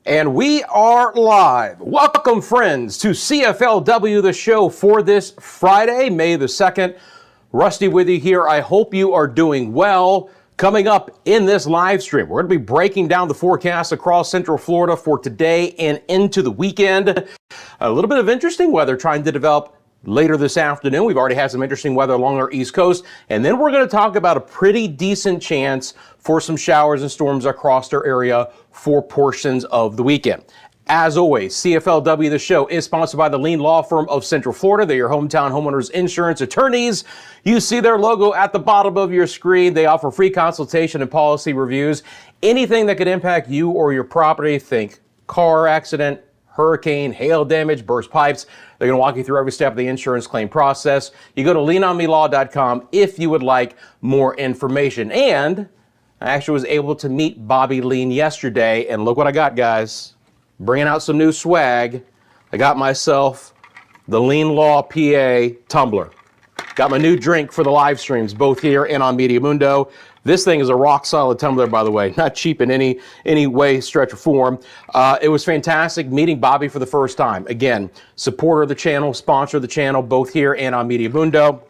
And we are live. Welcome, friends, to CFLW, the show for this Friday, May the 2nd. Rusty with you here. I hope you are doing well. Coming up in this live stream, we're going to be breaking down the forecast across Central Florida for today and into the weekend. A little bit of interesting weather trying to develop later this afternoon. We've already had some interesting weather along our East Coast. And then we're going to talk about a pretty decent chance for some showers and storms across our area for portions of the weekend. As always, CFLW, the show, is sponsored by the Lean Law Firm of Central Florida. They're your hometown homeowners insurance attorneys. You see their logo at the bottom of your screen. They offer free consultation and policy reviews. Anything that could impact you or your property, think car accident, hurricane, hail damage, burst pipes. They're going to walk you through every step of the insurance claim process. You go to leanonmelaw.com if you would like more information. And I actually was able to meet Bobby Lean yesterday, and look what I got, guys. Bringing out some new swag. I got myself the Lean Law PA tumbler. Got my new drink for the live streams, both here and on Media Mundo. This thing is a rock solid tumbler, by the way, not cheap in any way, stretch, or form. It was fantastic meeting Bobby for the first time. Again, supporter of the channel, sponsor of the channel, both here and on Media Mundo.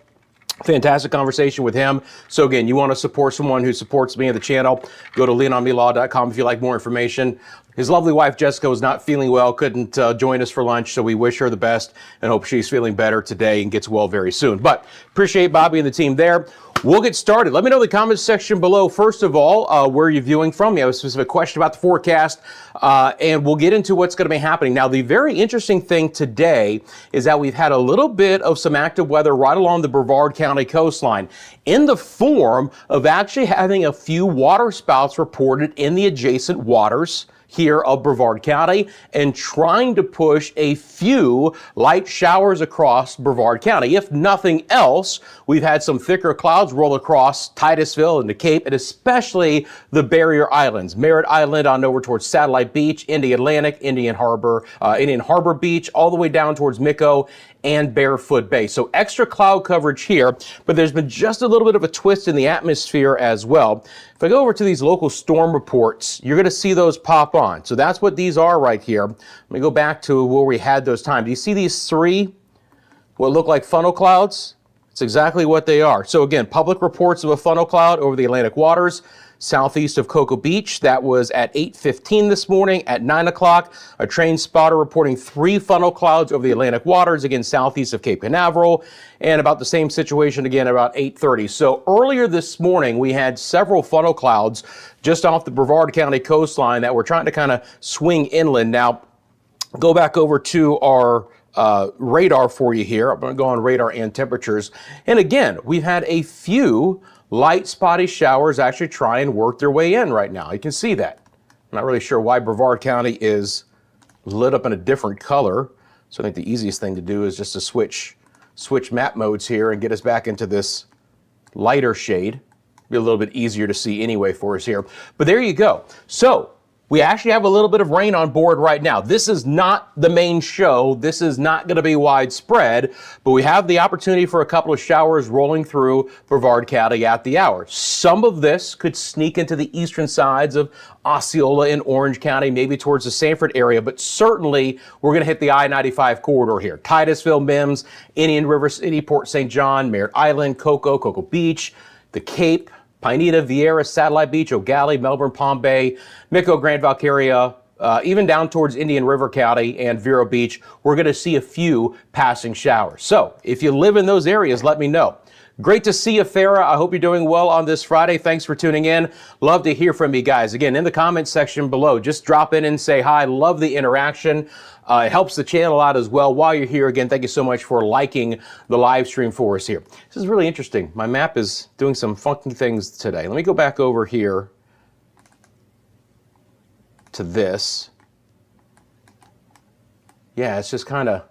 Fantastic conversation with him. So again, you want to support someone who supports me and the channel, go to leanonmelaw.com if you like more information. His lovely wife, Jessica, was not feeling well, couldn't join us for lunch, so we wish her the best and hope she's feeling better today and gets well very soon. But appreciate Bobby and the team there. We'll get started. Let me know in the comments section below, first of all, where you're viewing from. You have a specific question about the forecast, and we'll get into what's going to be happening. Now, the very interesting thing today is that we've had a little bit of some active weather right along the Brevard County coastline in the form of actually having a few water spouts reported in the adjacent waters here of Brevard County and trying to push a few light showers across Brevard County. If nothing else, we've had some thicker clouds roll across Titusville and the Cape, and especially the barrier islands. Merritt Island on over towards Satellite Beach, Indian Atlantic, Indian Harbor Beach, all the way down towards Mico and Barefoot Bay. So extra cloud coverage here, but there's been just a little bit of a twist in the atmosphere as well. If I go over to these local storm reports, you're going to see those pop on. So that's what these are right here. Let me go back to where we had those times. Do you see these three, what look like funnel clouds? It's exactly what they are. So again, public reports of a funnel cloud over the Atlantic waters, southeast of Cocoa Beach. That was at 8:15 this morning. At 9 o'clock, a train spotter reporting 3 funnel clouds over the Atlantic waters, again, southeast of Cape Canaveral, and about the same situation again about 8:30. So earlier this morning, we had several funnel clouds just off the Brevard County coastline that were trying to kind of swing inland. Now, go back over to our radar for you here. I'm going to go on radar and temperatures. And again, we've had a few light spotty showers actually try and work their way in right now. You can see that. I'm not really sure why Brevard County is lit up in a different color. So I think the easiest thing to do is just to switch map modes here and get us back into this lighter shade. Be a little bit easier to see anyway for us here. But there you go. So we actually have a little bit of rain on board right now. This is not the main show. This is not going to be widespread, but we have the opportunity for a couple of showers rolling through Brevard County at the hour. Some of this could sneak into the eastern sides of Osceola and Orange County, maybe towards the Sanford area, but certainly we're going to hit the I-95 corridor here. Titusville, Mims, Indian River City, Port St. John, Merritt Island, Cocoa Beach, the Cape, Pineda, Vieira, Satellite Beach, O'Galley, Melbourne, Palm Bay, Mico, Grand Valkyria, even down towards Indian River County and Vero Beach, we're going to see a few passing showers. So if you live in those areas, let me know. Great to see you, Farah. I hope you're doing well on this Friday. Thanks for tuning in. Love to hear from you guys. Again, in the comments section below, just drop in and say hi. Love the interaction. It helps the channel out as well. While you're here, again, thank you so much for liking the live stream for us here. This is really interesting. My map is doing some funky things today. Let me go back over here to this. Yeah, it's just kind of,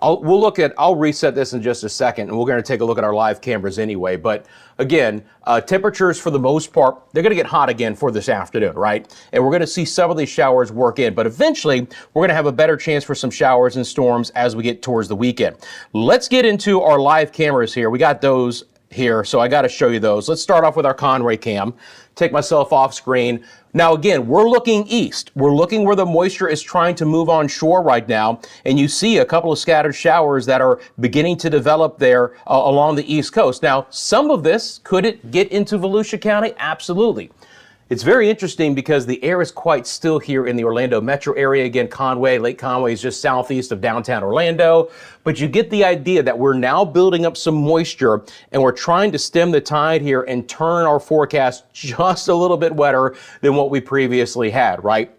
I'll reset this in just a second, and we're going to take a look at our live cameras anyway. But again, temperatures for the most part, they're going to get hot again for this afternoon, right? And we're going to see some of these showers work in, but eventually we're going to have a better chance for some showers and storms as we get towards the weekend. Let's get into our live cameras here. We got those here, so I got to show you those. Let's start off with our Conway cam. Take myself off screen. Now again, we're looking east. We're looking where the moisture is trying to move on shore right now, and you see a couple of scattered showers that are beginning to develop there along the east coast. Now, some of this, could it get into Volusia County? Absolutely. It's very interesting because the air is quite still here in the Orlando metro area. Again, Lake Conway is just southeast of downtown Orlando, but you get the idea that we're now building up some moisture and we're trying to stem the tide here and turn our forecast just a little bit wetter than what we previously had, right?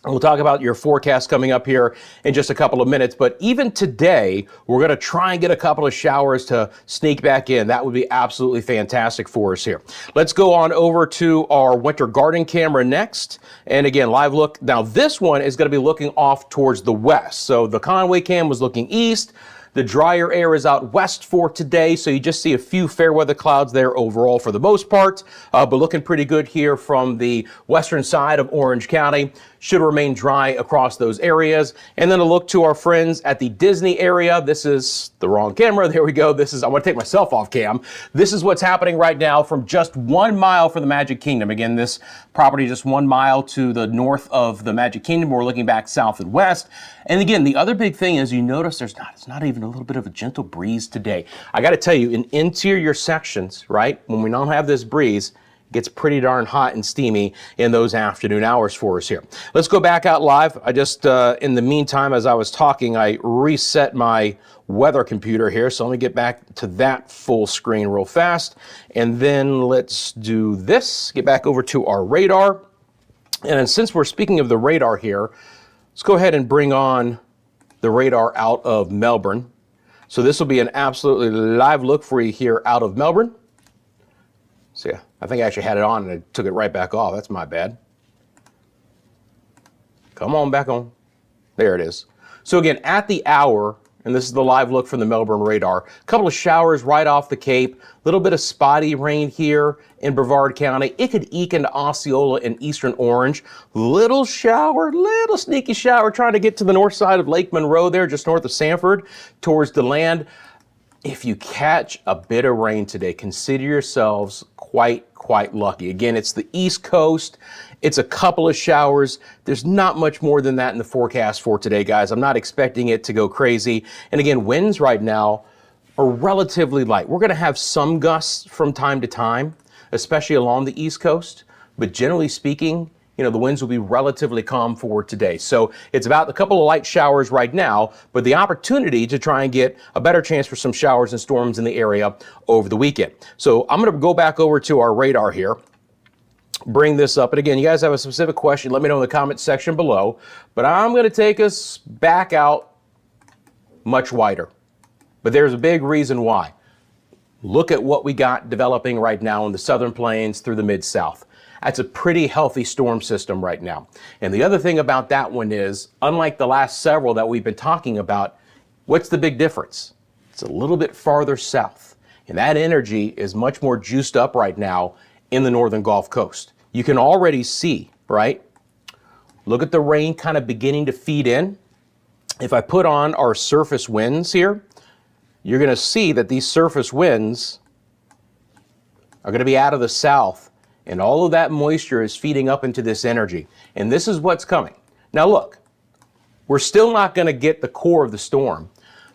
We'll talk about your forecast coming up here in just a couple of minutes, but even today, we're going to try and get a couple of showers to sneak back in. That would be absolutely fantastic for us here. Let's go on over to our winter garden camera next. And again, live look. Now this one is going to be looking off towards the west. So the Conway cam was looking east. The drier air is out west for today, so you just see a few fair weather clouds there overall for the most part, but looking pretty good here from the western side of Orange County. Should remain dry across those areas. And then a look to our friends at the Disney area. This is the wrong camera. There we go. I want to take myself off cam. This is what's happening right now from just 1 mile from the Magic Kingdom. Again, this property just 1 mile to the north of the Magic Kingdom. We're looking back south and west. And again, the other big thing is you notice it's not even a little bit of a gentle breeze today. I got to tell you, in interior sections, right, when we don't have this breeze, it gets pretty darn hot and steamy in those afternoon hours for us here. Let's go back out live. I just, in the meantime, as I was talking, I reset my weather computer here. So let me get back to that full screen real fast. And then let's do this, get back over to our radar. And then since we're speaking of the radar here, let's go ahead and bring on the radar out of Melbourne. So this will be an absolutely live look for you here out of Melbourne. So yeah, I think I actually had it on and I took it right back off. That's my bad. Come on, back on. There it is. So again, at the hour, and this is the live look from the Melbourne radar, a couple of showers right off the Cape, a little bit of spotty rain here in Brevard County. It could eke into Osceola and Eastern Orange. Little shower, little sneaky shower trying to get to the north side of Lake Monroe there, just north of Sanford, towards DeLand. If you catch a bit of rain today, consider yourselves quite lucky. Again, it's the East Coast. It's a couple of showers. There's not much more than that in the forecast for today, guys. I'm not expecting it to go crazy. And again, winds right now are relatively light. We're going to have some gusts from time to time, especially along the East Coast. But generally speaking, the winds will be relatively calm for today. So it's about a couple of light showers right now, but the opportunity to try and get a better chance for some showers and storms in the area over the weekend. So I'm going to go back over to our radar here, bring this up. And again, you guys have a specific question, let me know in the comment section below. But I'm going to take us back out much wider. But there's a big reason why. Look at what we got developing right now in the southern plains through the mid-south. That's a pretty healthy storm system right now. And the other thing about that one is, unlike the last several that we've been talking about, what's the big difference? It's a little bit farther south. And that energy is much more juiced up right now in the northern Gulf Coast. You can already see, right? Look at the rain kind of beginning to feed in. If I put on our surface winds here, you're going to see that these surface winds are going to be out of the south. And all of that moisture is feeding up into this energy. And this is what's coming. Now look, we're still not going to get the core of the storm,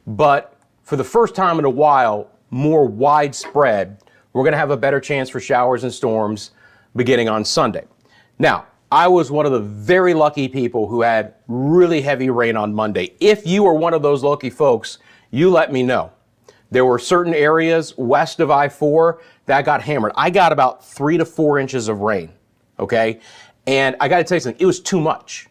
but for the first time in a while, more widespread, we're going to have a better chance for showers and storms beginning on Sunday. Now, I was one of the very lucky people who had really heavy rain on Monday. If you are one of those lucky folks, you let me know. There were certain areas west of I-4 that got hammered. I got about 3 to 4 inches of rain, okay? And I gotta tell you something, it was too much.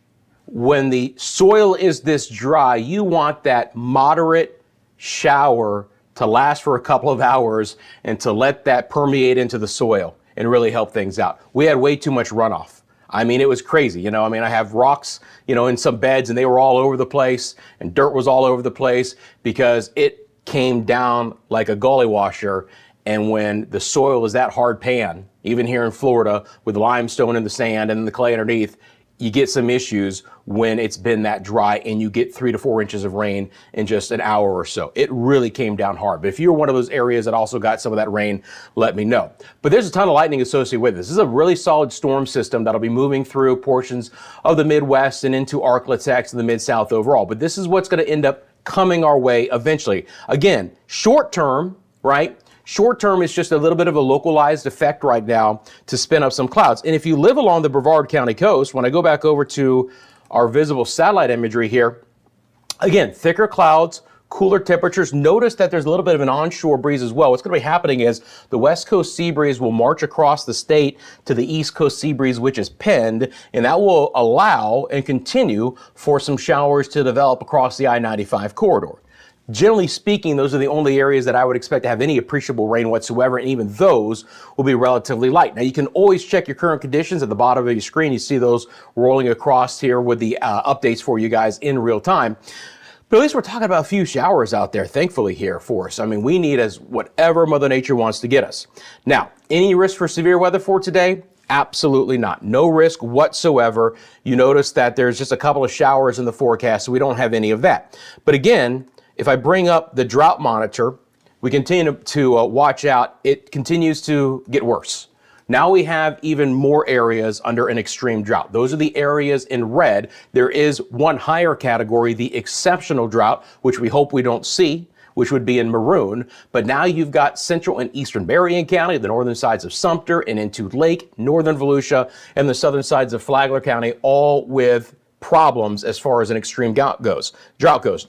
When the soil is this dry, you want that moderate shower to last for a couple of hours and to let that permeate into the soil and really help things out. We had way too much runoff. I mean, it was crazy. I have rocks, in some beds and they were all over the place and dirt was all over the place because it came down like a gully washer. And when the soil is that hard pan, even here in Florida with limestone in the sand and the clay underneath, you get some issues when it's been that dry and you get 3 to 4 inches of rain in just an hour or so. It really came down hard. But if you're one of those areas that also got some of that rain, let me know. But there's a ton of lightning associated with this. This is a really solid storm system that'll be moving through portions of the Midwest and into Arklatex and the Mid-South overall. But this is what's going to end up coming our way eventually. Again, short term, right? Short term is just a little bit of a localized effect right now to spin up some clouds. And if you live along the Brevard County coast, when I go back over to our visible satellite imagery here, again, thicker clouds, cooler temperatures. Notice that there's a little bit of an onshore breeze as well. What's going to be happening is the west coast sea breeze will march across the state to the east coast sea breeze, which is penned, and that will allow and continue for some showers to develop across the I-95 corridor. Generally speaking, those are the only areas that I would expect to have any appreciable rain whatsoever, and even those will be relatively light. Now, you can always check your current conditions at the bottom of your screen. You see those rolling across here with the updates for you guys in real time. But at least we're talking about a few showers out there, thankfully, here for us. I mean, we need as whatever Mother Nature wants to get us. Now, any risk for severe weather for today? Absolutely not. No risk whatsoever. You notice that there's just a couple of showers in the forecast, so we don't have any of that. But again, if I bring up the drought monitor, we continue to watch out. It continues to get worse. Now we have even more areas under an extreme drought. Those are the areas in red. There is one higher category, the exceptional drought, which we hope we don't see, which would be in maroon. But now you've got central and eastern Berrien County, the northern sides of Sumter and into Lake, northern Volusia, and the southern sides of Flagler County, all with problems as far as an extreme drought goes.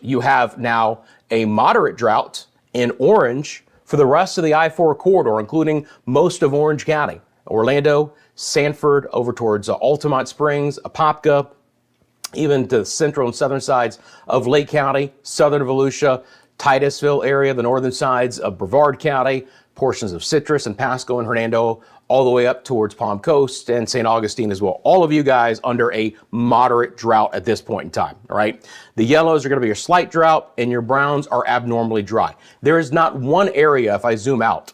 You have now a moderate drought in orange for the rest of the I-4 corridor, including most of Orange County, Orlando, Sanford, over towards Altamont Springs, Apopka, even to the central and southern sides of Lake County, southern Volusia, Titusville area, the northern sides of Brevard County, portions of Citrus and Pasco and Hernando, all the way up towards Palm Coast and St. Augustine as well. All of you guys under a moderate drought at this point in time, all right? The yellows are going to be your slight drought, and your browns are abnormally dry. There is not one area, if I zoom out,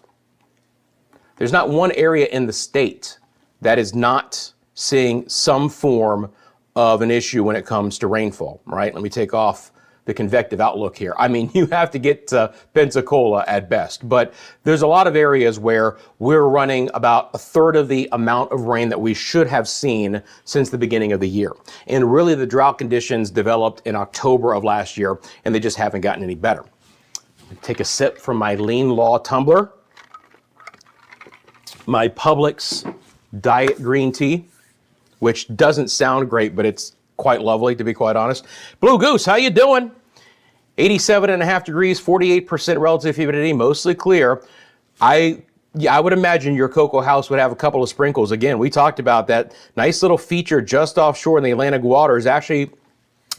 there's not one area in the state that is not seeing some form of an issue when it comes to rainfall, right? Let me take off the convective outlook here. I mean, you have to get to Pensacola at best, but there's a lot of areas where we're running about a third of the amount of rain that we should have seen since the beginning of the year. And really the drought conditions developed in October of last year, and they just haven't gotten any better. Take a sip from my Lean Law tumbler, my Publix diet green tea, which doesn't sound great, but it's quite lovely, to be quite honest. Blue Goose, how you doing? 87.5 degrees, 48% relative humidity, mostly clear. I would imagine your cocoa house would have a couple of sprinkles. Again, we talked about that nice little feature just offshore in the Atlantic waters. Actually,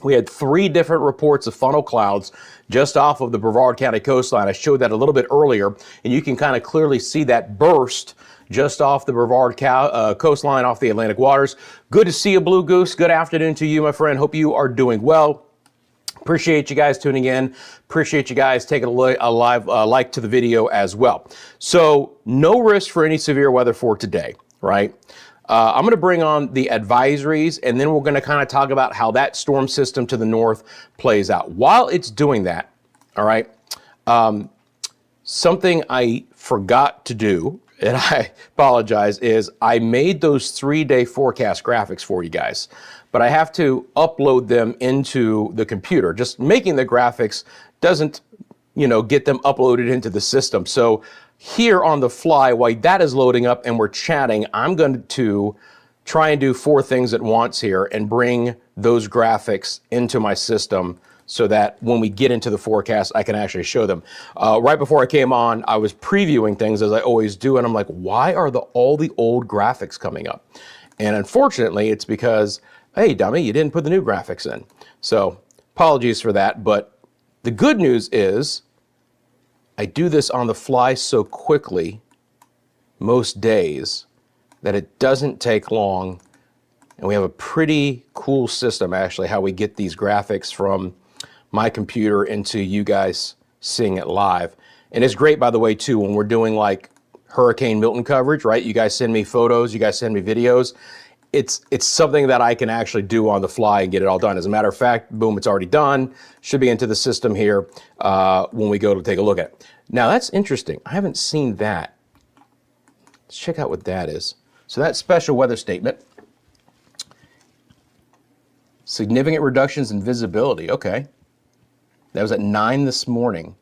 we had 3 different reports of funnel clouds just off of the Brevard County coastline. I showed that a little bit earlier, and you can kind of clearly see that burst just off the Brevard coastline, off the Atlantic waters. Good to see you, Blue Goose. Good afternoon to you, my friend. Hope you are doing well. Appreciate you guys tuning in. Appreciate you guys taking a live like to the video as well. So no risk for any severe weather for today, right? I'm going to bring on the advisories, and then we're going to kind of talk about how that storm system to the north plays out. While it's doing that, all right, something I forgot to do, and I apologize, is I made those 3-day forecast graphics for you guys, but I have to upload them into the computer. Just making the graphics doesn't, get them uploaded into the system. So here on the fly, while that is loading up and we're chatting, I'm going to try and do 4 things at once here and bring those graphics into my system so that when we get into the forecast, I can actually show them. Right before I came on, I was previewing things as I always do, and I'm like, why are all the old graphics coming up? And unfortunately, it's because, hey, dummy, you didn't put the new graphics in. So apologies for that, but the good news is I do this on the fly so quickly most days that it doesn't take long, and we have a pretty cool system, actually, how we get these graphics from my computer into you guys seeing it live. And it's great, by the way, too, when we're doing like Hurricane Milton coverage, right? You guys send me photos, you guys send me videos, it's something that I can actually do on the fly and get it all done. As a matter of fact, boom, it's already done. Should be into the system here when we go to take a look at it. Now that's interesting. I haven't seen that. Let's check out what that is. So that special weather statement. Significant reductions in visibility. Okay. That was at 9 this morning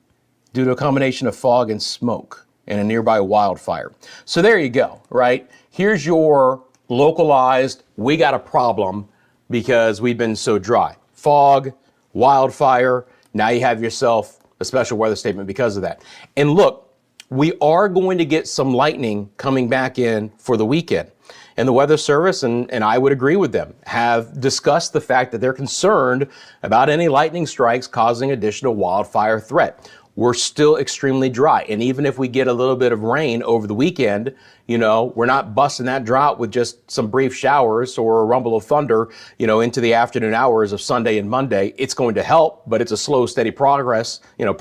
due to a combination of fog and smoke and a nearby wildfire. So there you go, right? Here's your localized, we got a problem because we've been so dry. Fog, wildfire, now you have yourself a special weather statement because of that. And look, we are going to get some lightning coming back in for the weekend. And the Weather Service, and I would agree with them, have discussed the fact that they're concerned about any lightning strikes causing additional wildfire threat. We're still extremely dry. And even if we get a little bit of rain over the weekend, you know, we're not busting that drought with just some brief showers or a rumble of thunder, you know, into the afternoon hours of Sunday and Monday. It's going to help, but it's a slow, steady process, and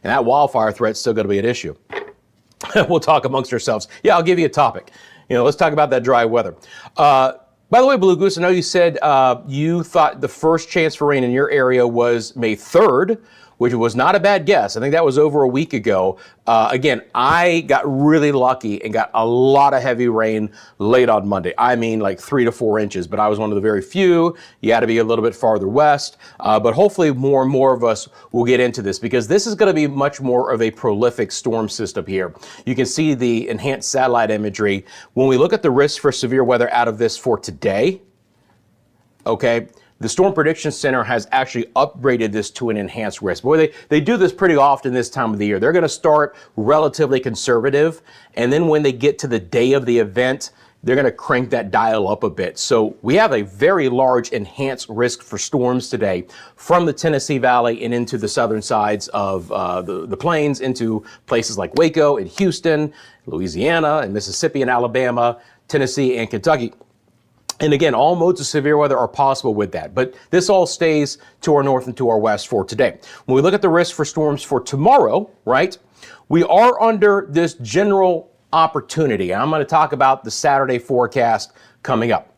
that wildfire threat's still going to be an issue. We'll talk amongst ourselves. Yeah, I'll give you a topic. Let's talk about that dry weather. By the way, Blue Goose, I know you said you thought the first chance for rain in your area was May 3rd, which was not a bad guess. I think that was over a week ago. Again, I got really lucky and got a lot of heavy rain late on Monday. I mean, like 3 to 4 inches, but I was one of the very few. You had to be a little bit farther west. But hopefully more and more of us will get into this because this is going to be much more of a prolific storm system here. You can see the enhanced satellite imagery. When we look at the risk for severe weather out of this for today, okay, the Storm Prediction Center has actually upgraded this to an enhanced risk. Boy, they do this pretty often this time of the year. They're going to start relatively conservative, and then when they get to the day of the event, they're going to crank that dial up a bit. So we have a very large enhanced risk for storms today from the Tennessee Valley and into the southern sides of the plains, into places like Waco and Houston, Louisiana and Mississippi and Alabama, Tennessee and Kentucky. And again, all modes of severe weather are possible with that, but this all stays to our north and to our west for today. When we look at the risk for storms for tomorrow, right, we are under this general opportunity. I'm going to talk about the Saturday forecast coming up.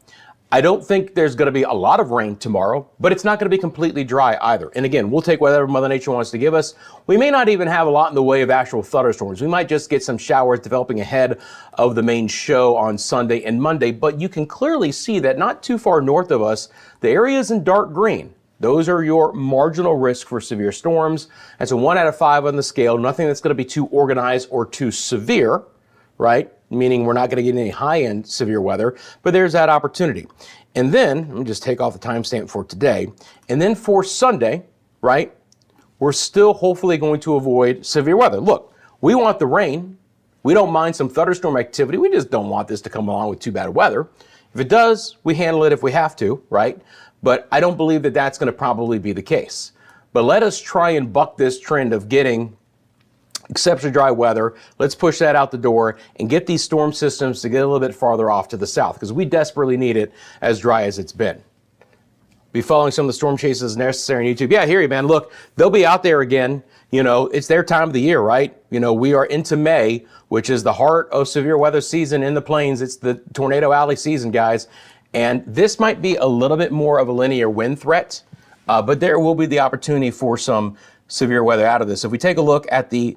I don't think there's going to be a lot of rain tomorrow, but it's not going to be completely dry either. And again, we'll take whatever Mother Nature wants to give us. We may not even have a lot in the way of actual thunderstorms. We might just get some showers developing ahead of the main show on Sunday and Monday, but you can clearly see that not too far north of us, the areas in dark green, those are your marginal risk for severe storms. That's a 1 out of 5 on the scale, nothing that's going to be too organized or too severe, right? Meaning we're not going to get any high-end severe weather, but there's that opportunity. And then, let me just take off the timestamp for today, and then for Sunday, right, we're still hopefully going to avoid severe weather. Look, we want the rain. We don't mind some thunderstorm activity. We just don't want this to come along with too bad weather. If it does, we handle it if we have to, right? But I don't believe that that's going to probably be the case. But let us try and buck this trend of getting exceptionally dry weather. Let's push that out the door and get these storm systems to get a little bit farther off to the south because we desperately need it as dry as it's been. Be following some of the storm chases necessary on YouTube. Yeah, I hear you, man. Look, they'll be out there again. It's their time of the year, right? We are into May, which is the heart of severe weather season in the plains. It's the Tornado Alley season, guys. And this might be a little bit more of a linear wind threat, but there will be the opportunity for some severe weather out of this. If we take a look at the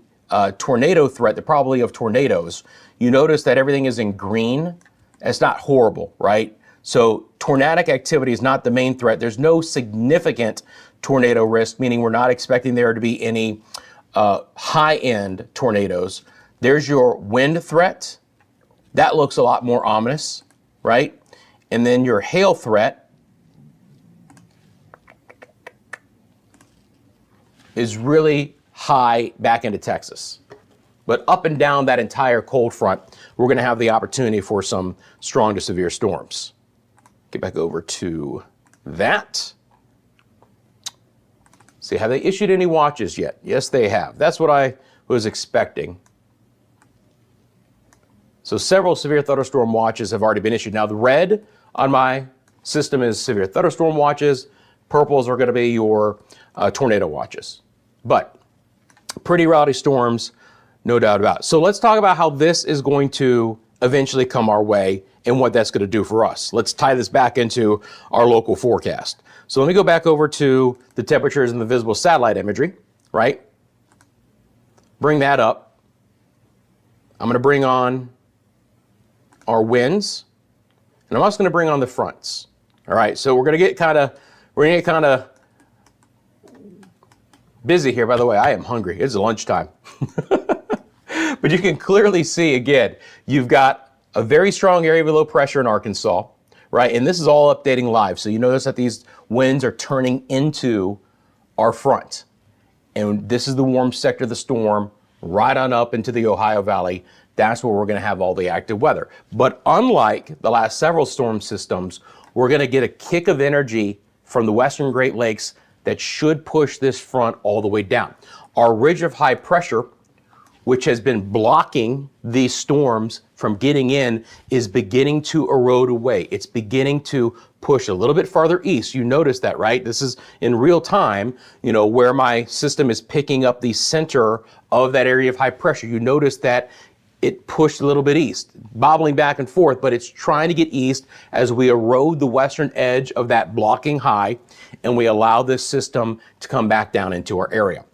tornado threat, the probability of tornadoes, you notice that everything is in green. It's not horrible, right? So tornadic activity is not the main threat. There's no significant tornado risk, meaning we're not expecting there to be any high-end tornadoes. There's your wind threat. That looks a lot more ominous, right? And then your hail threat is really high back into Texas. But up and down that entire cold front, we're going to have the opportunity for some strong to severe storms. Get back over to that. See, have they issued any watches yet? Yes, they have. That's what I was expecting. So several severe thunderstorm watches have already been issued. Now, the red on my system is severe thunderstorm watches. Purples are going to be your tornado watches. But pretty rowdy storms, no doubt about it. So let's talk about how this is going to eventually come our way and what that's going to do for us. Let's tie this back into our local forecast. So let me go back over to the temperatures and the visible satellite imagery, right? Bring that up. I'm going to bring on our winds, and I'm also going to bring on the fronts. All right, so we're going to get kind of busy here. By the way, I am hungry. It's lunchtime. But you can clearly see, again, you've got a very strong area below pressure in Arkansas, right? And this is all updating live. So you notice that these winds are turning into our front. And this is the warm sector of the storm, right on up into the Ohio Valley. That's where we're going to have all the active weather. But unlike the last several storm systems, we're going to get a kick of energy from the western Great Lakes that should push this front all the way down. Our ridge of high pressure, which has been blocking these storms from getting in, is beginning to erode away. It's beginning to push a little bit farther east. You notice that, right? This is in real time, you know, where my system is picking up the center of that area of high pressure. You notice that it pushed a little bit east, bobbling back and forth, but it's trying to get east as we erode the western edge of that blocking high, and we allow this system to come back down into our area.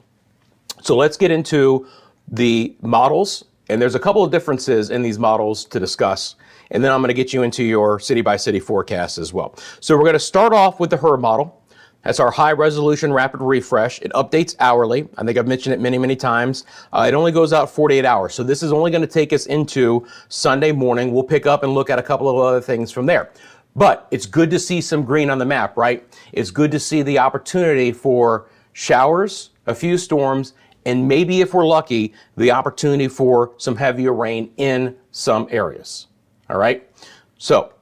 So let's get into the models, and there's a couple of differences in these models to discuss, and then I'm going to get you into your city by city forecast as well. So we're going to start off with the HER model. That's our high resolution rapid refresh. It updates hourly. I think I've mentioned it many times. It only goes out 48 hours. So this is only going to take us into Sunday morning. We'll pick up and look at a couple of other things from there. But it's good to see some green on the map, right? It's good to see the opportunity for showers, a few storms, and maybe if we're lucky, the opportunity for some heavier rain in some areas. All right. So,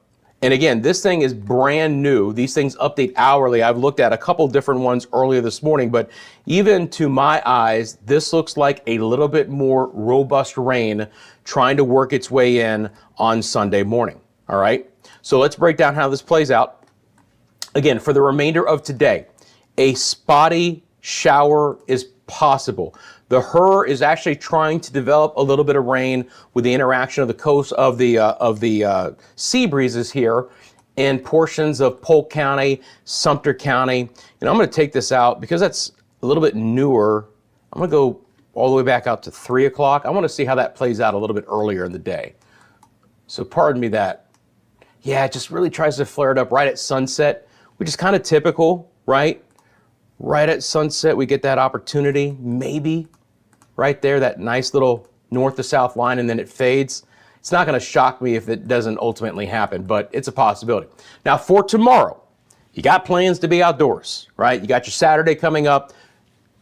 and again, this thing is brand new. These things update hourly. I've looked at a couple different ones earlier this morning, but even to my eyes, this looks like a little bit more robust rain trying to work its way in on Sunday morning. All right. So let's break down how this plays out. Again, for the remainder of today, a spotty shower is possible. The HER is actually trying to develop a little bit of rain with the interaction of the coast of the sea breezes here in portions of Polk County, Sumter County. And I'm going to take this out because that's a little bit newer. I'm going to go all the way back out to 3 o'clock. I want to see how that plays out a little bit earlier in the day. So pardon me that. Yeah, it just really tries to flare it up right at sunset, which is kind of typical, right? Right at sunset, we get that opportunity, maybe right there, that nice little north to south line, and then it fades. It's not going to shock me if it doesn't ultimately happen, but it's a possibility. Now for tomorrow, you got plans to be outdoors, right? You got your Saturday coming up.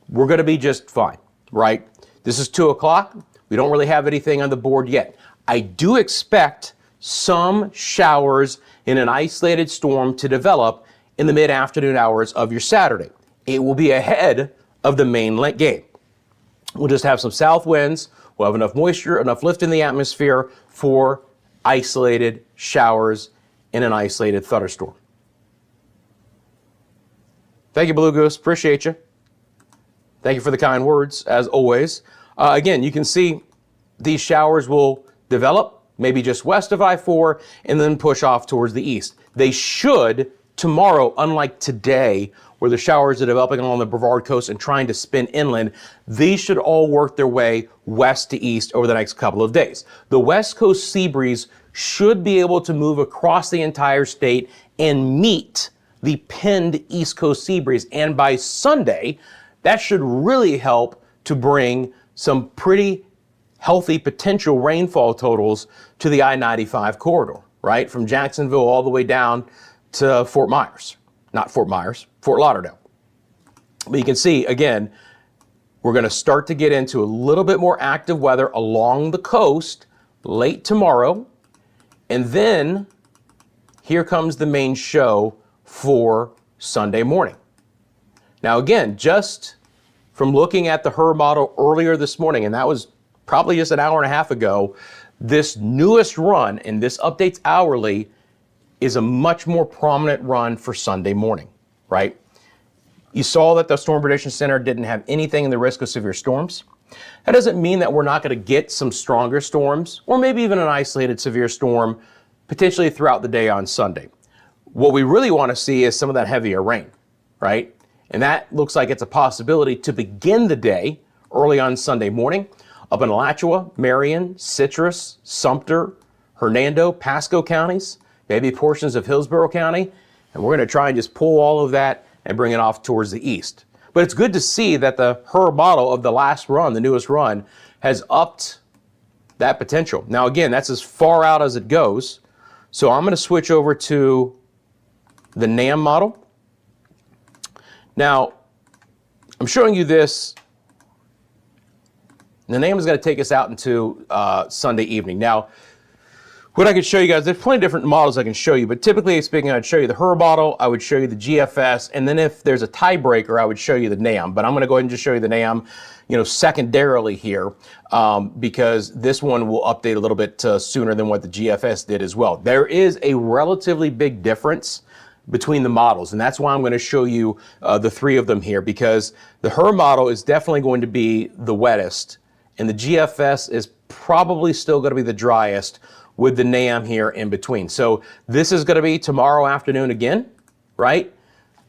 We're going to be just fine, right? This is 2 o'clock. We don't really have anything on the board yet. I do expect some showers in an isolated storm to develop in the mid-afternoon hours of your Saturday. It will be ahead of the main game. We'll just have some south winds. We'll have enough moisture, enough lift in the atmosphere for isolated showers in an isolated thunderstorm. Thank you, Blue Goose. Appreciate you. Thank you for the kind words, as always. Again, you can see these showers will develop maybe just west of I-4 and then push off towards the east. They should tomorrow, unlike today, where the showers are developing along the Brevard coast and trying to spin inland, these should all work their way west to east over the next couple of days. The west coast sea breeze should be able to move across the entire state and meet the pinned east coast sea breeze. And by Sunday, that should really help to bring some pretty healthy potential rainfall totals to the I-95 corridor, right? From Jacksonville all the way down to Fort Myers. Not Fort Myers, Fort Lauderdale. But you can see, again, we're going to start to get into a little bit more active weather along the coast late tomorrow. And then here comes the main show for Sunday morning. Now, again, just from looking at the HER model earlier this morning, and that was probably just an hour and a half ago, this newest run, and this updates hourly, is a much more prominent run for Sunday morning, right? You saw that the Storm Prediction Center didn't have anything in the risk of severe storms. That doesn't mean that we're not going to get some stronger storms or maybe even an isolated severe storm potentially throughout the day on Sunday. What we really want to see is some of that heavier rain, right? And that looks like it's a possibility to begin the day early on Sunday morning up in Alachua, Marion, Citrus, Sumter, Hernando, Pasco counties, maybe portions of Hillsborough County. And we're going to try and just pull all of that and bring it off towards the east. But it's good to see that the HRRR model of the last run, the newest run, has upped that potential. Now, again, that's as far out as it goes. So I'm going to switch over to the NAM model. Now, I'm showing you this. The NAM is going to take us out into Sunday evening. Now, what I could show you guys, there's plenty of different models I can show you, but typically speaking, I'd show you the HRRR model, I would show you the GFS, and then if there's a tiebreaker, I would show you the NAM. But I'm going to go ahead and just show you the NAM, secondarily here, because this one will update a little bit sooner than what the GFS did as well. There is a relatively big difference between the models, and that's why I'm going to show you the three of them here, because the HRRR model is definitely going to be the wettest, and the GFS is probably still going to be the driest, with the NAM here in between. So this is going to be tomorrow afternoon again, right?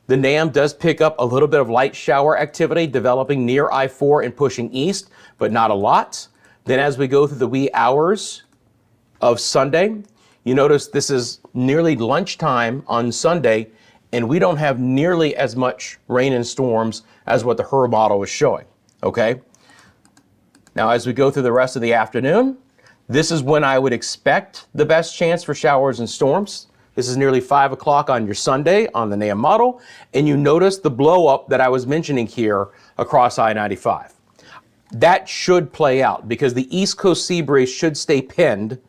The NAM does pick up a little bit of light shower activity developing near I-4 and pushing east, but not a lot. Then as we go through the wee hours of Sunday, you notice this is nearly lunchtime on Sunday, and we don't have nearly as much rain and storms as what the HRRR model is showing, okay? Now as we go through the rest of the afternoon, this is when I would expect the best chance for showers and storms. This is nearly 5 o'clock on your Sunday on the NAM model. And you notice the blow up that I was mentioning here across I-95. That should play out because the East Coast sea breeze should stay pinned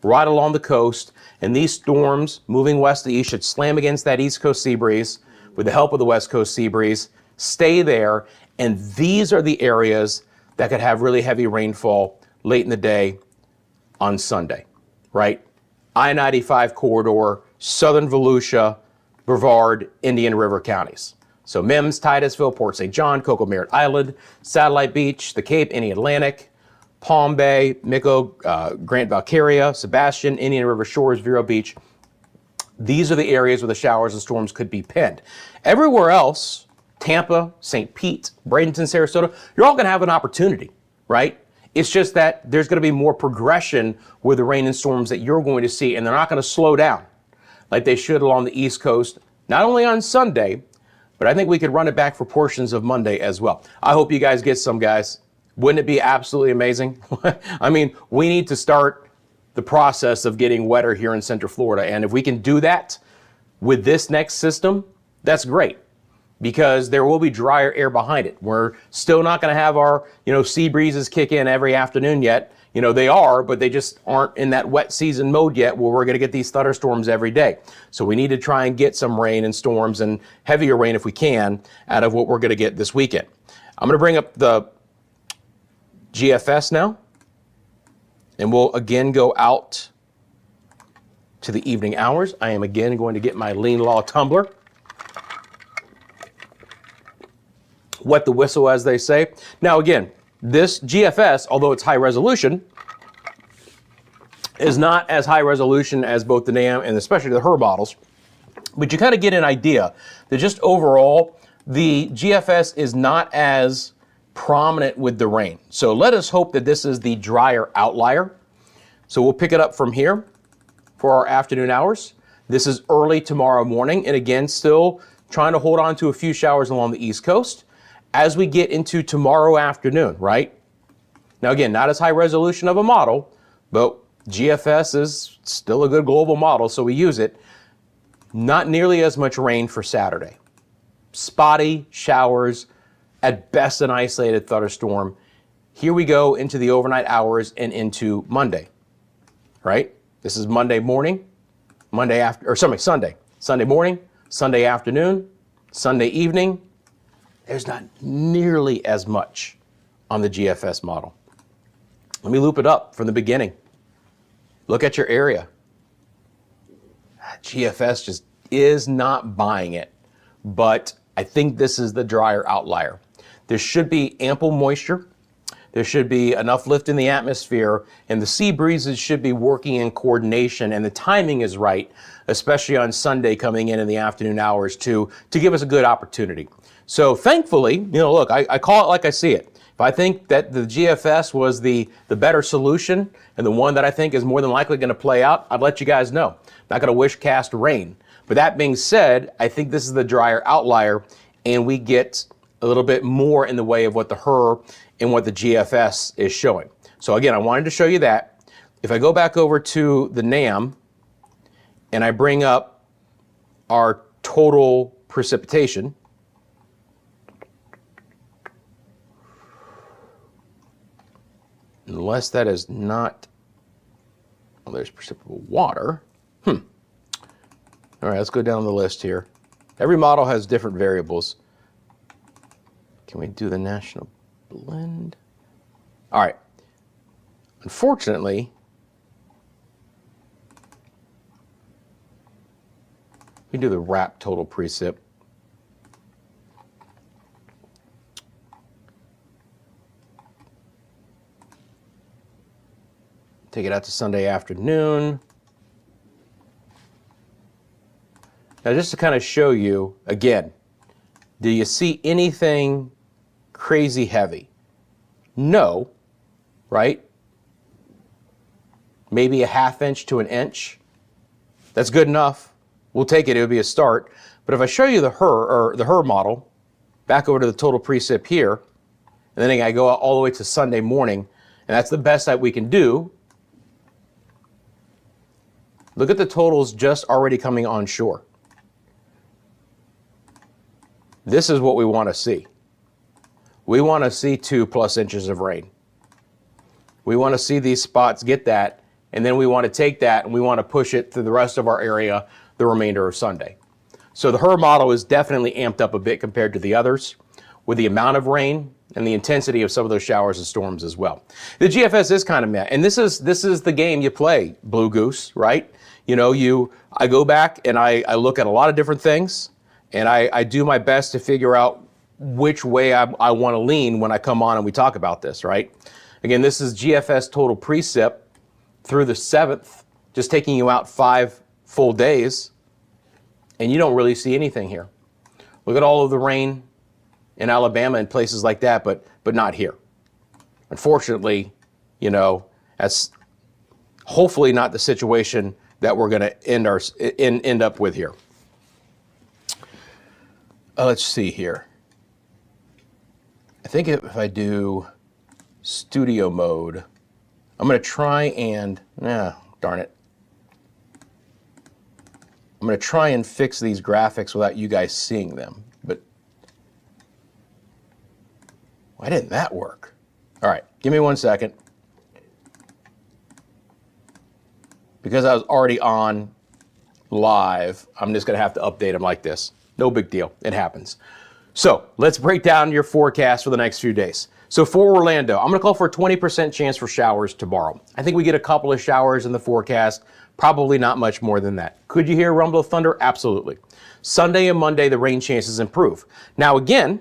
right along the coast. And these storms moving west to east should slam against that East Coast sea breeze with the help of the West Coast sea breeze, stay there. And these are the areas that could have really heavy rainfall late in the day on Sunday, right? I-95 corridor, southern Volusia, Brevard, Indian River counties. So Mims, Titusville, Port St. John, Cocoa Merritt Island, Satellite Beach, the Cape, Indian Atlantic, Palm Bay, Mico, Grant Valkyria, Sebastian, Indian River Shores, Vero Beach. These are the areas where the showers and storms could be pinned. Everywhere else, Tampa, St. Pete, Bradenton, Sarasota, you're all going to have an opportunity, right? It's just that there's going to be more progression with the rain and storms that you're going to see, and they're not going to slow down like they should along the East Coast, not only on Sunday, but I think we could run it back for portions of Monday as well. I hope you guys get some, guys. Wouldn't it be absolutely amazing? I mean, we need to start the process of getting wetter here in Central Florida, and if we can do that with this next system, that's great, because there will be drier air behind it. We're still not going to have our, sea breezes kick in every afternoon yet. They are, but they just aren't in that wet season mode yet where we're going to get these thunderstorms every day. So we need to try and get some rain and storms and heavier rain if we can out of what we're going to get this weekend. I'm going to bring up the GFS now, and we'll again go out to the evening hours. I am again going to get my Lean Law tumbler. Wet the whistle, as they say. Now again, this GFS, although it's high resolution, is not as high resolution as both the NAM and especially the HRRR models. But you kind of get an idea that just overall, the GFS is not as prominent with the rain. So let us hope that this is the drier outlier. So we'll pick it up from here for our afternoon hours. This is early tomorrow morning, and again, still trying to hold on to a few showers along the East Coast. As we get into tomorrow afternoon, right? Now again, not as high resolution of a model, but GFS is still a good global model, so we use it. Not nearly as much rain for Saturday. Spotty showers, at best an isolated thunderstorm. Here we go into the overnight hours and into Monday, right? This is Monday morning, Sunday. Sunday morning, Sunday afternoon, Sunday evening. There's not nearly as much on the GFS model. Let me loop it up from the beginning. Look at your area. GFS just is not buying it, but I think this is the drier outlier. There should be ample moisture. There should be enough lift in the atmosphere, and the sea breezes should be working in coordination, and the timing is right, especially on Sunday coming in the afternoon hours to give us a good opportunity. So thankfully, look, I call it like I see it. If I think that the GFS was the better solution and the one that I think is more than likely going to play out, I'd let you guys know. I'm not going to wish cast rain. But that being said, I think this is the drier outlier, and we get a little bit more in the way of what the HRRR and what the GFS is showing. So again, I wanted to show you that. If I go back over to the NAM and I bring up our total precipitation, unless that is not, well, there's precipitable water. All right, let's go down the list here. Every model has different variables. Can we do the national blend? All right. Unfortunately, we do the wrap total precip. Take it out to Sunday afternoon. Now, just to kind of show you, again, do you see anything crazy heavy? No, right? Maybe a ½ inch to an inch. That's good enough. We'll take it. It would be a start. But if I show you the HRRR model, back over to the total precip here, and then I go out all the way to Sunday morning, and that's the best that we can do. Look at the totals just already coming onshore. This is what we want to see. We want to see 2+ inches of rain. We want to see these spots get that, and then we want to take that and we want to push it through the rest of our area the remainder of Sunday. So the HRRR model is definitely amped up a bit compared to the others with the amount of rain and the intensity of some of those showers and storms as well. The GFS is kind of meh, and this is the game you play, Blue Goose, right? I go back and I look at a lot of different things, and I do my best to figure out which way I want to lean when I come on and we talk about this, right? Again, this is GFS total precip through the 7th, just taking you out 5 full days, and you don't really see anything here. Look at all of the rain in Alabama and places like that, but not here. Unfortunately, that's hopefully not the situation that we're going to end up with here. Let's see here. I think if I do studio mode, I'm going to try and, darn it. I'm going to try and fix these graphics without you guys seeing them. But why didn't that work? All right, give me 1 second. Because I was already on live, I'm just going to have to update them like this. No big deal. It happens. So let's break down your forecast for the next few days. So for Orlando, I'm going to call for a 20% chance for showers tomorrow. I think we get a couple of showers in the forecast, probably not much more than that. Could you hear rumble of thunder? Absolutely. Sunday and Monday, the rain chances improve. Now again,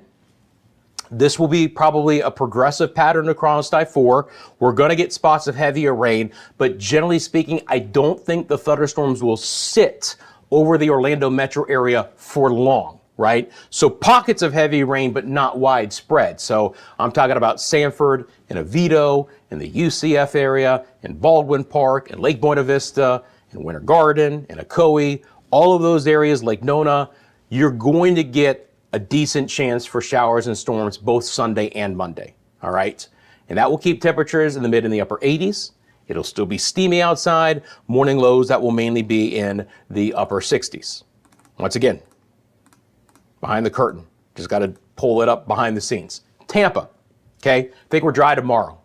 this will be probably a progressive pattern across I-4. We're going to get spots of heavier rain, but generally speaking, I don't think the thunderstorms will sit over the Orlando metro area for long, right? So pockets of heavy rain, but not widespread. So I'm talking about Sanford and Oviedo and the UCF area and Baldwin Park and Lake Buena Vista and Winter Garden and Ocoee, all of those areas, Lake Nona, you're going to get a decent chance for showers and storms both Sunday and Monday, all right? And that will keep temperatures in the mid and the upper 80s. It'll still be steamy outside. Morning lows that will mainly be in the upper 60s. Once again, behind the curtain. Just got to pull it up behind the scenes. Tampa, okay? Think we're dry tomorrow.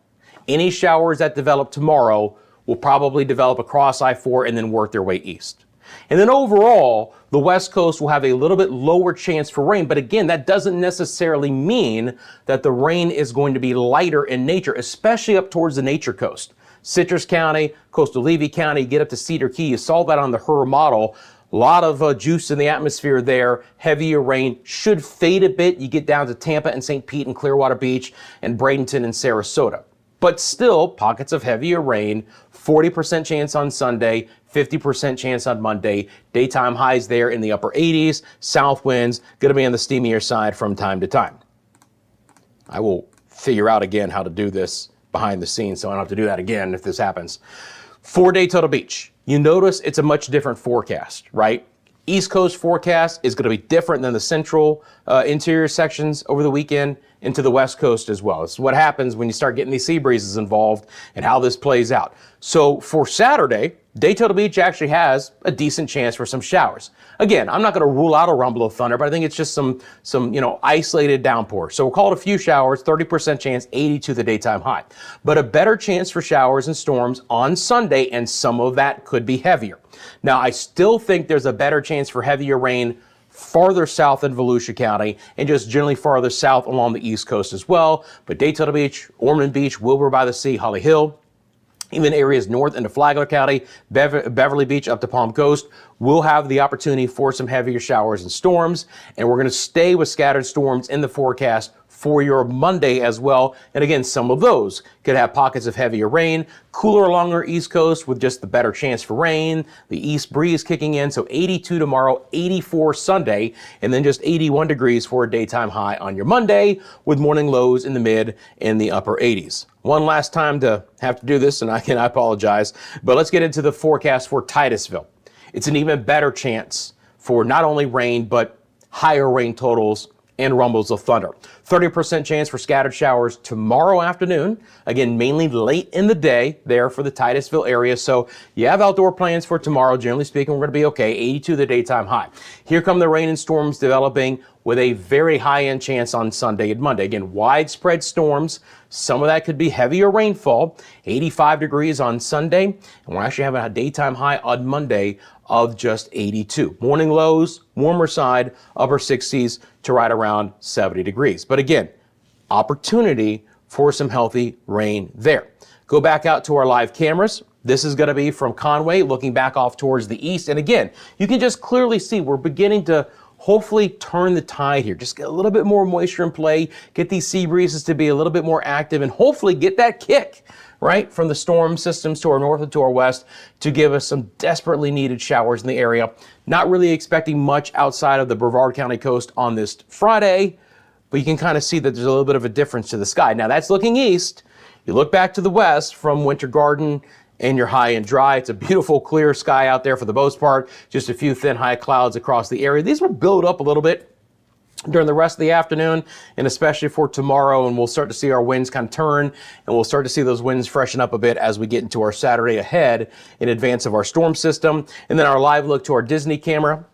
Any showers that develop tomorrow will probably develop across I-4 and then work their way east. And then overall, the West Coast will have a little bit lower chance for rain. But again, that doesn't necessarily mean that the rain is going to be lighter in nature, especially up towards the Nature Coast. Citrus County, Coastal Levy County, get up to Cedar Key. You saw that on the HRRR model. A lot of juice in the atmosphere there. Heavier rain should fade a bit. You get down to Tampa and St. Pete and Clearwater Beach and Bradenton and Sarasota. but still pockets of heavier rain, 40% chance on Sunday, 50% chance on Monday. Daytime highs there in the upper 80s. South winds going to be on the steamier side from time to time. I will figure out again how to do this behind the scenes so I don't have to do that again if this happens. For Daytona Beach, you notice it's a much different forecast, right? East Coast forecast is going to be different than the central interior sections over the weekend into the West Coast as well. It's what happens when you start getting these sea breezes involved and how this plays out. So for Saturday, Daytona Beach actually has a decent chance for some showers. Again, I'm not going to rule out a rumble of thunder, but I think it's just some isolated downpour. So we'll call it a few showers, 30% chance, 82 the daytime high. But a better chance for showers and storms on Sunday, and some of that could be heavier. Now, I still think there's a better chance for heavier rain farther south in Volusia County and just generally farther south along the East Coast as well. But Daytona Beach, Ormond Beach, Wilbur by the Sea, Holly Hill, even areas north into Flagler County, Beverly Beach up to Palm Coast will have the opportunity for some heavier showers and storms. And we're going to stay with scattered storms in the forecast for your Monday as well. And again, some of those could have pockets of heavier rain, cooler along our East Coast with just the better chance for rain, the east breeze kicking in. So 82 tomorrow, 84 Sunday, and then just 81 degrees for a daytime high on your Monday with morning lows in the mid and the upper 80s. One last time to have to do this, and I apologize, but let's get into the forecast for Titusville. It's an even better chance for not only rain, but higher rain totals and rumbles of thunder. 30% chance for scattered showers tomorrow afternoon. Again, mainly late in the day there for the Titusville area. So you have outdoor plans for tomorrow. Generally speaking, we're going to be okay. 82 the daytime high. Here come the rain and storms developing with a very high-end chance on Sunday and Monday. Again, widespread storms. Some of that could be heavier rainfall. 85 degrees on Sunday. And we're actually having a daytime high on Monday of just 82. Morning lows, warmer side, upper 60s to right around 70 degrees. But again, opportunity for some healthy rain there. Go back out to our live cameras. This is going to be from Conway, looking back off towards the east. And again, you can just clearly see we're beginning to hopefully turn the tide here. Just get a little bit more moisture in play, get these sea breezes to be a little bit more active, and hopefully get that kick, right, from the storm systems to our north and to our west to give us some desperately needed showers in the area. Not really expecting much outside of the Brevard County coast on this Friday, but you can kind of see that there's a little bit of a difference to the sky. Now that's looking east. You look back to the west from Winter Garden and you're high and dry. It's a beautiful clear sky out there for the most part. Just a few thin high clouds across the area. These will build up a little bit during the rest of the afternoon and especially for tomorrow, and we'll start to see our winds kind of turn, and we'll start to see those winds freshen up a bit as we get into our Saturday ahead in advance of our storm system. And then our live look to our Disney camera.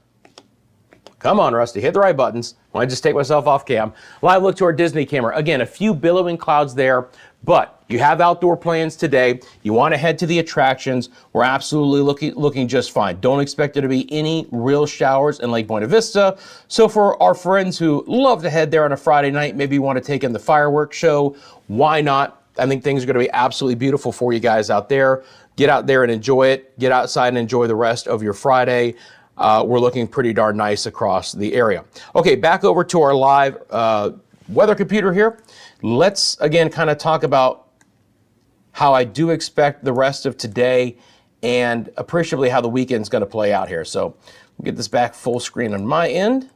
Come on, Rusty, hit the right buttons. I just take myself off cam. Live look to our Disney camera. Again, a few billowing clouds there, but you have outdoor plans today. You want to head to the attractions. We're absolutely looking just fine. Don't expect there to be any real showers in Lake Buena Vista. So for our friends who love to head there on a Friday night, maybe you want to take in the fireworks show, why not? I think things are going to be absolutely beautiful for you guys out there. Get out there and enjoy it. Get outside and enjoy the rest of your Friday. We're looking pretty darn nice across the area. Okay, back over to our live weather computer here. Let's again kind of talk about how I do expect the rest of today and appreciably how the weekend's going to play out here. So we'll get this back full screen on my end.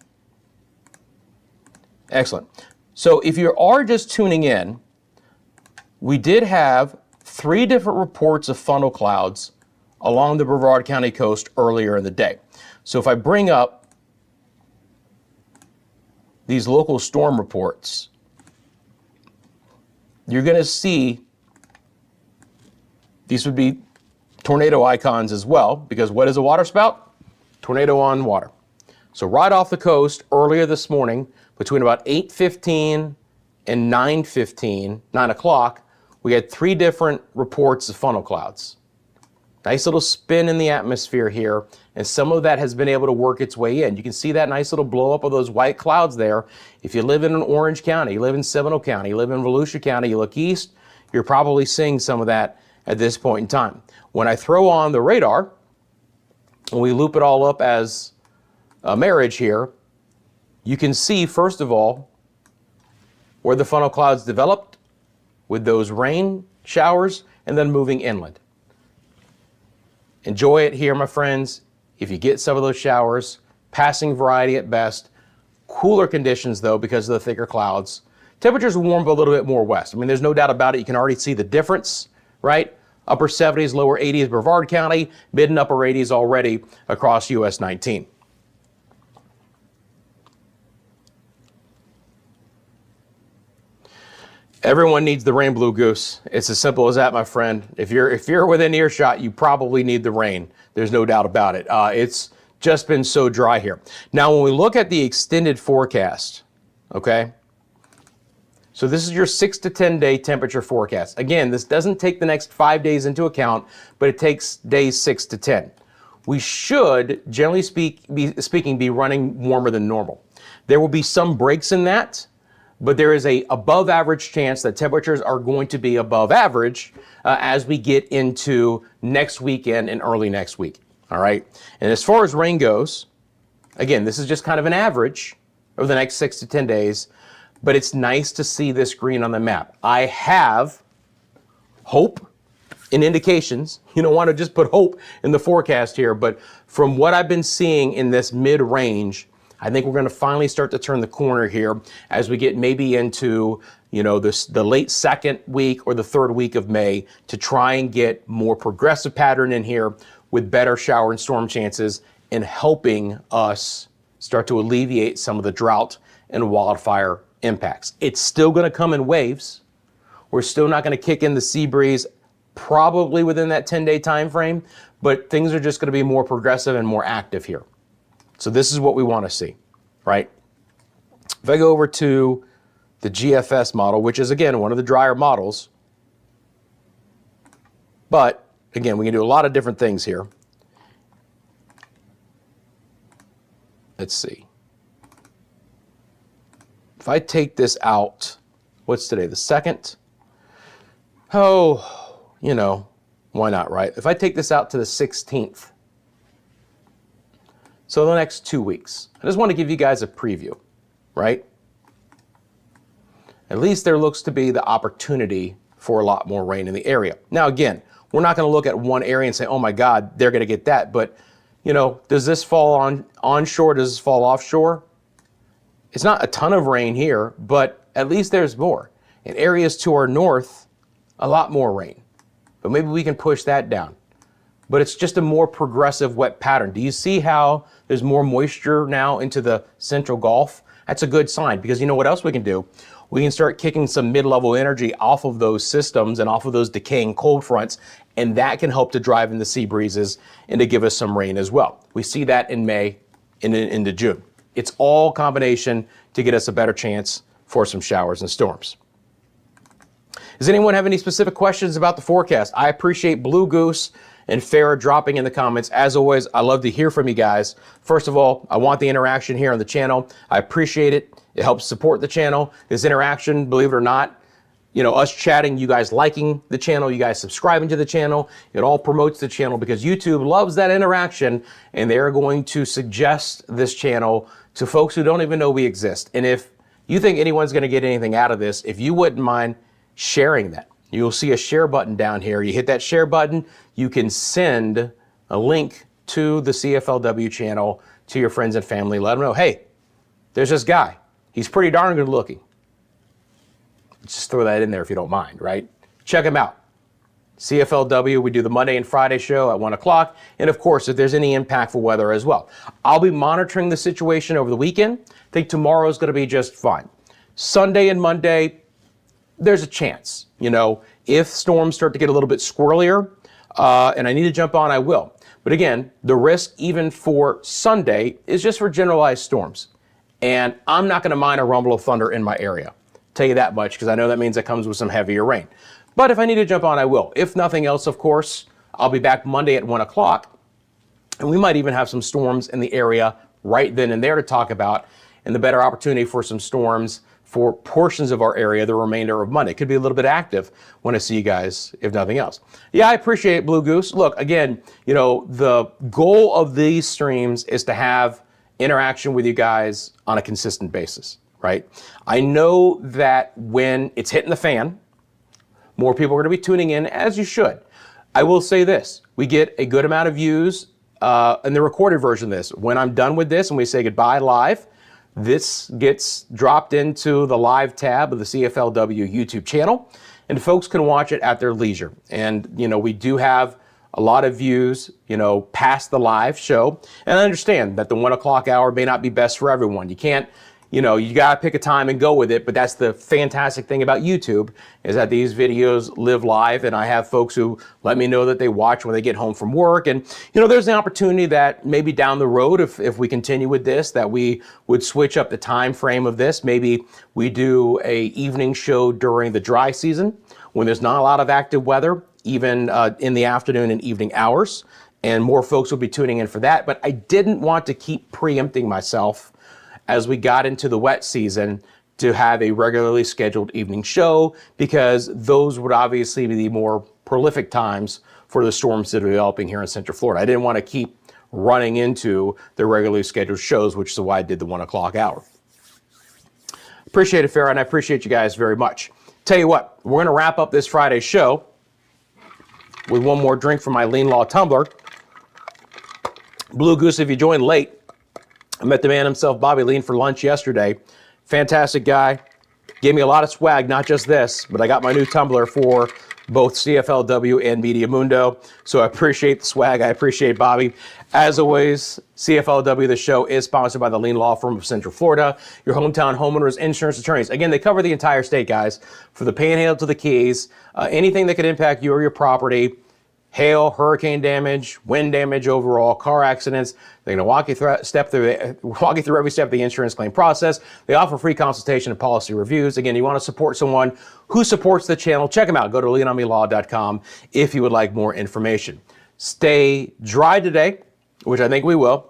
Excellent. So if you are just tuning in, we did have 3 different reports of funnel clouds along the Brevard County coast earlier in the day. So if I bring up these local storm reports, you're going to see these would be tornado icons as well, because what is a waterspout? Tornado on water. So right off the coast earlier this morning, between about 8:15 and 9 o'clock, we had 3 different reports of funnel clouds. Nice little spin in the atmosphere here, and some of that has been able to work its way in. You can see that nice little blow up of those white clouds there. If you live in an Orange County, you live in Seminole County, you live in Volusia County, you look east, you're probably seeing some of that at this point in time. When I throw on the radar, and we loop it all up as a marriage here, you can see, first of all, where the funnel clouds developed with those rain showers and then moving inland. Enjoy it here, my friends. If you get some of those showers, passing variety at best. Cooler conditions though because of the thicker clouds. Temperatures will warm up a little bit more west. I mean, there's no doubt about it. You can already see the difference, right? Upper 70s, lower 80s, Brevard County, mid and upper 80s already across US 19. Everyone needs the rain, Blue Goose. It's as simple as that, my friend. If you're within earshot, you probably need the rain. There's no doubt about it. It's just been so dry here. Now, when we look at the extended forecast, okay? So this is your 6 to 10 day temperature forecast. Again, this doesn't take the next 5 days into account, but it takes days 6 to 10. We should, generally speaking, be running warmer than normal. There will be some breaks in that, but there is a above average chance that temperatures are going to be above average as we get into next weekend and early next week, all right? And as far as rain goes, again, this is just kind of an average over the next 6 to 10 days, but it's nice to see this green on the map. I have hope and indications. You don't want to just put hope in the forecast here, but from what I've been seeing in this mid-range, I think we're going to finally start to turn the corner here as we get maybe into, you know, the late second week or the third week of May to try and get more progressive pattern in here with better shower and storm chances and helping us start to alleviate some of the drought and wildfire impacts. It's still going to come in waves. We're still not going to kick in the sea breeze probably within that 10-day time frame, but things are just going to be more progressive and more active here. So this is what we want to see, right? If I go over to the GFS model, which is, again, one of the drier models, but, again, we can do a lot of different things here. Let's see. If I take this out, what's today, the 2nd? Oh, you know, why not, right? If I take this out to the 16th, so the next 2 weeks, I just want to give you guys a preview, right? At least there looks to be the opportunity for a lot more rain in the area. Now, again, we're not going to look at one area and say, oh my God, they're going to get that. But, you know, does this fall onshore? Does this fall offshore? It's not a ton of rain here, but at least there's more. In areas to our north, a lot more rain. But maybe we can push that down. But it's just a more progressive wet pattern. Do you see how there's more moisture now into the central Gulf? That's a good sign because you know what else we can do? We can start kicking some mid-level energy off of those systems and off of those decaying cold fronts, and that can help to drive in the sea breezes and to give us some rain as well. We see that in May and into June. It's all combination to get us a better chance for some showers and storms. Does anyone have any specific questions about the forecast? I appreciate Blue Goose and Farah dropping in the comments. As always, I love to hear from you guys. First of all, I want the interaction here on the channel. I appreciate it. It helps support the channel. This interaction, believe it or not, you know, us chatting, you guys liking the channel, you guys subscribing to the channel, it all promotes the channel because YouTube loves that interaction and they're going to suggest this channel to folks who don't even know we exist. And if you think anyone's going to get anything out of this, if you wouldn't mind sharing that. You'll see a share button down here. You hit that share button, you can send a link to the CFLW channel to your friends and family. Let them know, hey, there's this guy. He's pretty darn good looking. Just throw that in there if you don't mind, right? Check him out. CFLW, we do the Monday and Friday show at 1 o'clock. And of course, if there's any impactful weather as well. I'll be monitoring the situation over the weekend. I think tomorrow's going to be just fine. Sunday and Monday, there's a chance, you know, if storms start to get a little bit squirrelier and I need to jump on, I will. But again, the risk even for Sunday is just for generalized storms. And I'm not going to mind a rumble of thunder in my area. Tell you that much because I know that means it comes with some heavier rain. But if I need to jump on, I will. If nothing else, of course, I'll be back Monday at 1 o'clock. And we might even have some storms in the area right then and there to talk about and the better opportunity for some storms for portions of our area the remainder of Monday. It could be a little bit active when I see you guys, if nothing else. Yeah, I appreciate it, Blue Goose. Look, again, you know, the goal of these streams is to have interaction with you guys on a consistent basis, right? I know that when it's hitting the fan, More people are going to be tuning in, as you should. I will say this, we get a good amount of views in the recorded version of this. When I'm done with this and we say goodbye live, this gets dropped into the live tab of the CFLW YouTube channel, and folks can watch it at their leisure. And, we do have a lot of views, past the live show. And I understand that the 1 o'clock hour may not be best for everyone. You can't, you got to pick a time and go with it. But that's the fantastic thing about YouTube, is that these videos live live. And I have folks who let me know that they watch when they get home from work. And, there's an opportunity that maybe down the road, if we continue with this, that we would switch up the time frame of this. Maybe we do a evening show during the dry season when there's not a lot of active weather, even in the afternoon and evening hours. And more folks will be tuning in for that. But I didn't want to keep preempting myself as we got into the wet season to have a regularly scheduled evening show, because those would obviously be the more prolific times for the storms that are developing here in Central Florida. I didn't want to keep running into the regularly scheduled shows, which is why I did the 1 o'clock hour. Appreciate it, Farrah, and I appreciate you guys very much. Tell you what, we're going to wrap up this Friday show with one more drink from my Lean Law tumbler. Blue Goose, if you joined late, I met the man himself, Bobby Lean, for lunch yesterday. Fantastic guy. Gave me a lot of swag, not just this, but I got my new tumbler for both CFLW and Media Mundo. So I appreciate the swag. I appreciate Bobby. As always, CFLW, the show, is sponsored by the Lean Law Firm of Central Florida, your hometown homeowners insurance attorneys. Again, they cover the entire state, guys, from the Panhandle to the Keys. Anything that could impact you or your property. Hail, hurricane damage, wind damage overall, car accidents. They're going to walk you through every step of the insurance claim process. They offer free consultation and policy reviews. Again, you want to support someone who supports the channel, check them out. Go to leanomelaw.com if you would like more information. Stay dry today, which I think we will.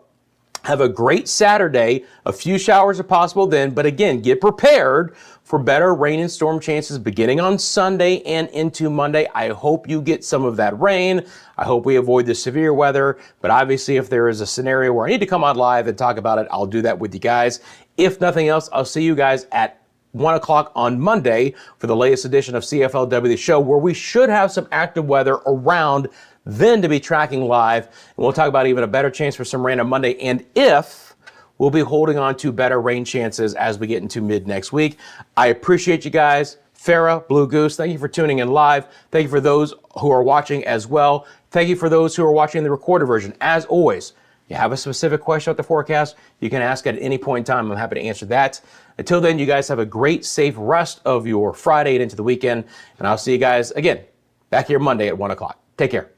Have a great Saturday. A few showers are possible then, but again, get prepared for better rain and storm chances beginning on Sunday and into Monday. I hope you get some of that rain. I hope we avoid the severe weather, but obviously if there is a scenario where I need to come on live and talk about it, I'll do that with you guys. If nothing else, I'll see you guys at 1 o'clock on Monday for the latest edition of CFLW, the show, where we should have some active weather around then to be tracking live. And we'll talk about even a better chance for some rain on Monday, and if we'll be holding on to better rain chances as we get into mid next week. I appreciate you guys. Farrah, Blue Goose, thank you for tuning in live. Thank you for those who are watching as well. Thank you for those who are watching the recorded version. As always, you have a specific question about the forecast, you can ask at any point in time. I'm happy to answer that. Until then, you guys have a great, safe rest of your Friday and into the weekend. And I'll see you guys again back here Monday at 1 o'clock. Take care.